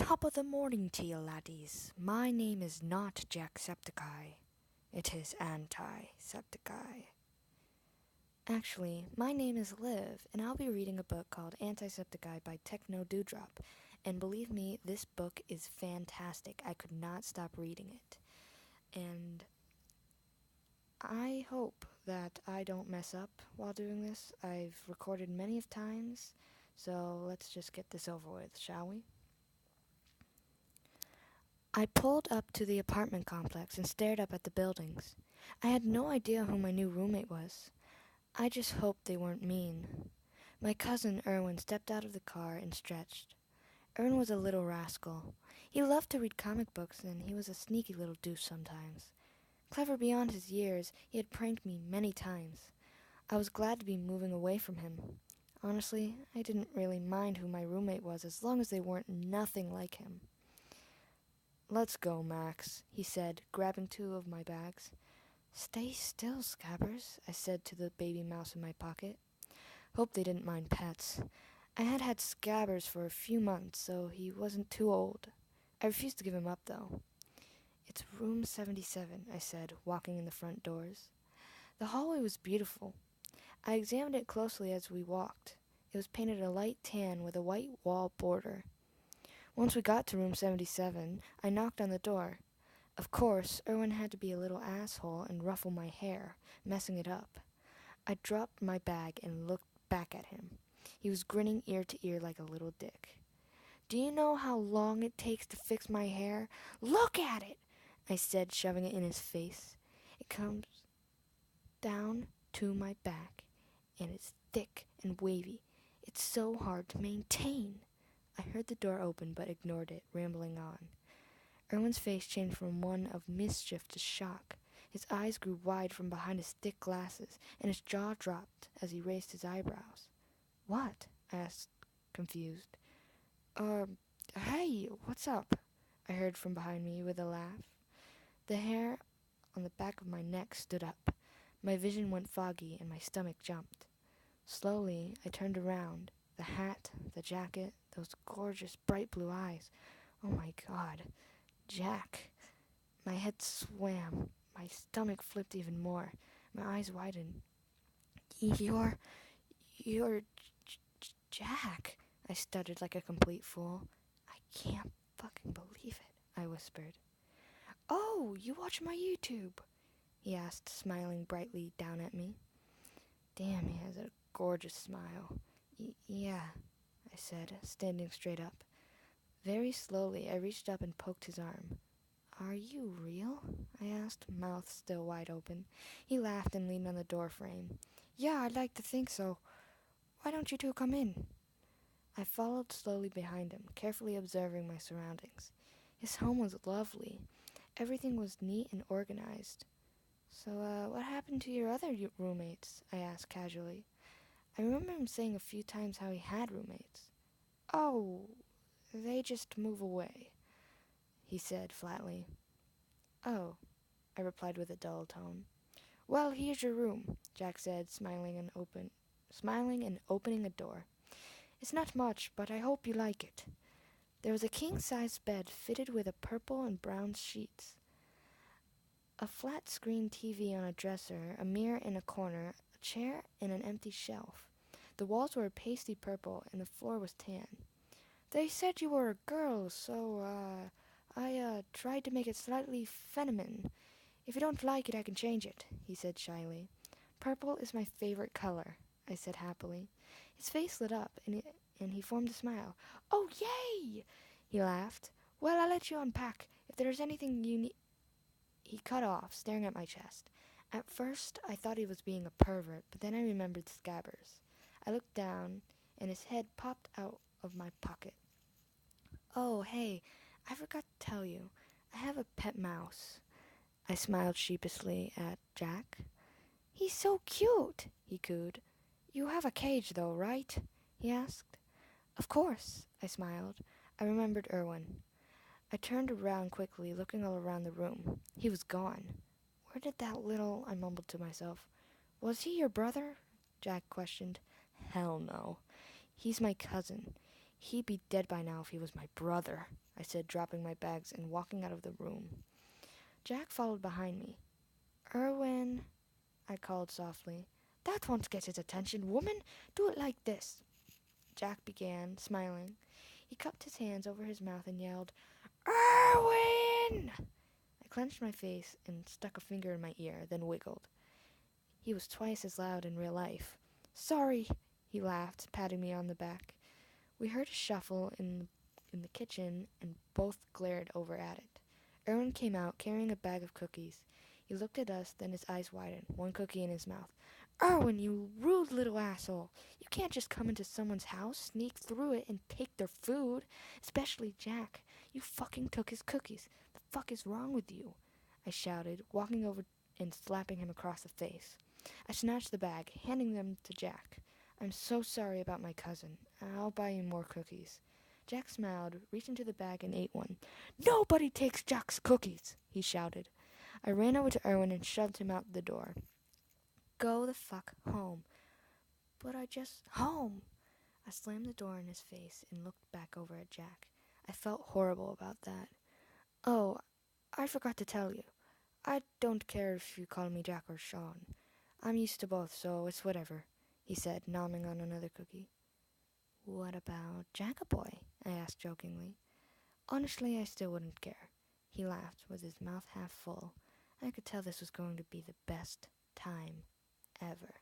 Top of the morning to you, laddies. My name is not Jacksepticeye. It is AntiSepticEye. Actually, my name is Liv, and I'll be reading a book called AntiSepticEye by Techno Dewdrop. And believe me, this book is fantastic. I could not stop reading it. And I hope that I don't mess up while doing this. I've recorded many of times, so let's just get this over with, shall we? I pulled up to the apartment complex and stared up at the buildings. I had no idea who my new roommate was. I just hoped they weren't mean. My cousin Erwin stepped out of the car and stretched. Erwin was a little rascal. He loved to read comic books, and he was a sneaky little douche sometimes. Clever beyond his years, he had pranked me many times. I was glad to be moving away from him. Honestly, I didn't really mind who my roommate was as long as they weren't nothing like him. "Let's go, Max," he said, grabbing two of my bags. "Stay still, Scabbers," I said to the baby mouse in my pocket. Hope they didn't mind pets. I had had Scabbers for a few months, so he wasn't too old. I refused to give him up, though. "It's room 77, I said, walking in the front doors. The hallway was beautiful. I examined it closely as we walked. It was painted a light tan with a white wall border. Once we got to room 77, I knocked on the door. Of course, Erwin had to be a little asshole and ruffle my hair, messing it up. I dropped my bag and looked back at him. He was grinning ear to ear like a little dick. "Do you know how long it takes to fix my hair? Look at it!" I said, shoving it in his face. "It comes down to my back, and it's thick and wavy. It's so hard to maintain." I heard the door open but ignored it, rambling on. Erwin's face changed from one of mischief to shock. His eyes grew wide from behind his thick glasses, and his jaw dropped as he raised his eyebrows. "What?" I asked, confused. Hey, what's up?" I heard from behind me with a laugh. The hair on the back of my neck stood up. My vision went foggy, and my stomach jumped. Slowly, I turned around. The hat, the jacket, those gorgeous bright blue eyes. Oh my God. Jack. My head swam. My stomach flipped even more. My eyes widened. You're Jack," I stuttered like a complete fool. "I can't fucking believe it," I whispered. "Oh, you watch my YouTube?" he asked, smiling brightly down at me. Damn, he has a gorgeous smile. Yeah, I said, standing straight up. Very slowly, I reached up and poked his arm. "Are you real?" I asked, mouth still wide open. He laughed and leaned on the door frame. "Yeah, I'd like to think so. Why don't you two come in?" I followed slowly behind him, carefully observing my surroundings. His home was lovely. Everything was neat and organized. "So, what happened to your other roommates?" I asked casually. I remember him saying a few times how he had roommates. "Oh, they just move away," he said flatly. "Oh," I replied with a dull tone. "Well, here's your room," Jack said, smiling and opening a door. "It's not much, but I hope you like it." There was a king-size bed fitted with a purple and brown sheets, a flat-screen TV on a dresser, a mirror in a corner, a chair, and an empty shelf. The walls were pasty purple, and the floor was tan. "They said you were a girl, so, I tried to make it slightly feminine. If you don't like it, I can change it," he said shyly. "Purple is my favorite color," I said happily. His face lit up, and he formed a smile. "Oh, yay!" he laughed. "Well, I'll let you unpack. If there's anything you need—" He cut off, staring at my chest. At first, I thought he was being a pervert, but then I remembered Scabbers. I looked down, and his head popped out of my pocket. "Oh, hey, I forgot to tell you. I have a pet mouse." I smiled sheepishly at Jack. "He's so cute," he cooed. "You have a cage, though, right?" he asked. "Of course," I smiled. I remembered Erwin. I turned around quickly, looking all around the room. He was gone. "Where did that little—" I mumbled to myself. "Was he your brother?" Jack questioned. "Hell no. He's my cousin. He'd be dead by now if he was my brother, I said, dropping my bags and walking out of the room. Jack followed behind me. Erwin, I called softly. That won't get his attention, woman. Do it like this. Jack began, smiling. He cupped his hands over his mouth and yelled, Erwin! I clenched my face and stuck a finger in my ear, then wiggled. He was twice as loud in real life. Sorry, he laughed, patting me on the back. We heard a shuffle in the kitchen and both glared over at it. Erwin came out carrying a bag of cookies. He looked at us, then his eyes widened, one cookie in his mouth. Erwin, you rude little asshole. You can't just come into someone's house, sneak through it, and take their food. Especially Jack. You fucking took his cookies. The fuck is wrong with you? I shouted, walking over and slapping him across the face. I snatched the bag, handing them to Jack. I'm so sorry about my cousin. I'll buy you more cookies. Jack smiled, reached into the bag, and ate one. Nobody takes Jack's cookies, he shouted. I ran over to Erwin and shoved him out the door. Go the fuck home. But home. I slammed the door in his face and looked back over at Jack. I felt horrible about that. Oh, I forgot to tell you. I don't care if you call me Jack or Sean. I'm used to both, so it's whatever, he said, nomming on another cookie. What about Jackaboy? I asked jokingly. Honestly, I still wouldn't care. He laughed, with his mouth half full. I could tell this was going to be the best time ever.